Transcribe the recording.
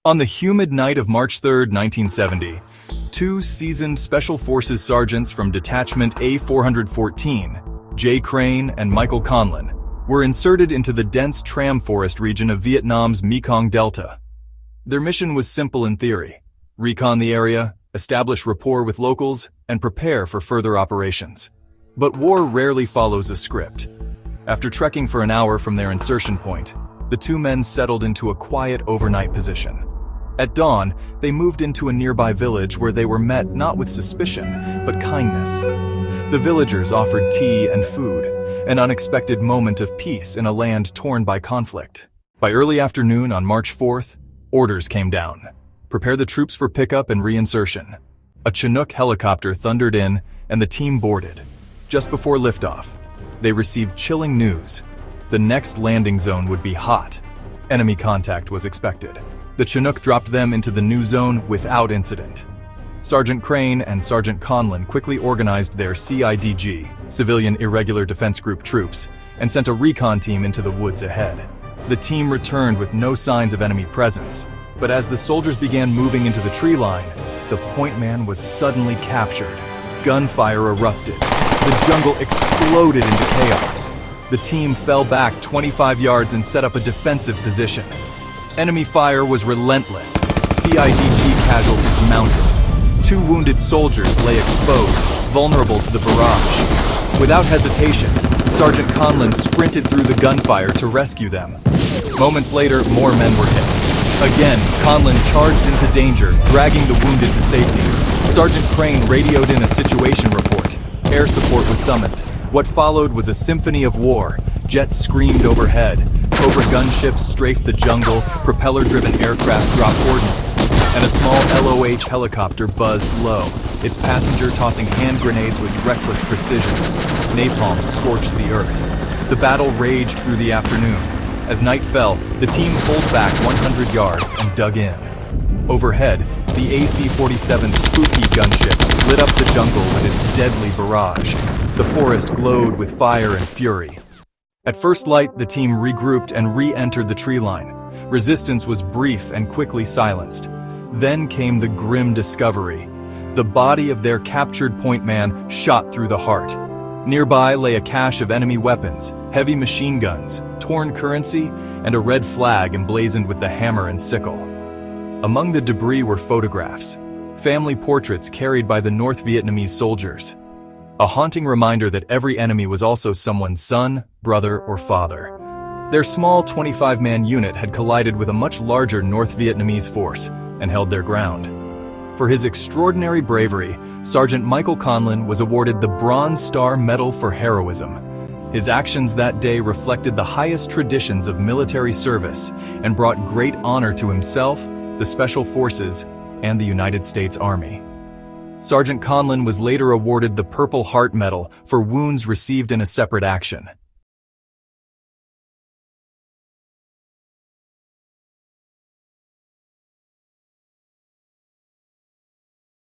On the humid night of March 3, 1970, two seasoned Special Forces sergeants from Detachment A414, Jay Crane and Michael Conlon, were inserted into the dense tram forest region of Vietnam's Mekong Delta. Their mission was simple in theory: recon the area, establish rapport with locals, and prepare for further operations. But war rarely follows a script. After trekking for an hour from their insertion point, the two men settled into a quiet overnight position. At dawn, they moved into a nearby village where they were met not with suspicion, but kindness. The villagers offered tea and food, an unexpected moment of peace in a land torn by conflict. By early afternoon on March 4th, orders came down. Prepare the troops for pickup and reinsertion. A Chinook helicopter thundered in, and the team boarded. Just before liftoff, they received chilling news. The next landing zone would be hot. Enemy contact was expected. The Chinook dropped them into the new zone without incident. Sergeant Crane and Sergeant Conlon quickly organized their CIDG, Civilian Irregular Defense Group troops, and sent a recon team into the woods ahead. The team returned with no signs of enemy presence, but as the soldiers began moving into the tree line, the point man was suddenly captured. Gunfire erupted. The jungle exploded into chaos. The team fell back 25 yards and set up a defensive position. Enemy fire was relentless. CIDG casualties mounted. Two wounded soldiers lay exposed, vulnerable to the barrage. Without hesitation, Sergeant Conlon sprinted through the gunfire to rescue them. Moments later, more men were hit. Again, Conlon charged into danger, dragging the wounded to safety. Sergeant Crane radioed in a situation report. Air support was summoned. What followed was a symphony of war. Jets screamed overhead. Cobra gunships strafed the jungle, propeller-driven aircraft dropped ordnance, and a small LOH helicopter buzzed low, its passenger tossing hand grenades with reckless precision. Napalm scorched the earth. The battle raged through the afternoon. As night fell, the team pulled back 100 yards and dug in. Overhead, the AC-47 Spooky gunship lit up the jungle with its deadly barrage. The forest glowed with fire and fury. At first light, the team regrouped and re-entered the tree line. Resistance was brief and quickly silenced. Then came the grim discovery. The body of their captured point man shot through the heart. Nearby lay a cache of enemy weapons, heavy machine guns, torn currency, and a red flag emblazoned with the hammer and sickle. Among the debris were photographs, family portraits carried by the North Vietnamese soldiers. A haunting reminder that every enemy was also someone's son, brother, or father. Their small 25-man unit had collided with a much larger North Vietnamese force and held their ground. For his extraordinary bravery, Sergeant Michael Conlon was awarded the Bronze Star Medal for Heroism. His actions that day reflected the highest traditions of military service and brought great honor to himself, the Special Forces, and the United States Army. Sergeant Conlon was later awarded the Purple Heart Medal for wounds received in a separate action.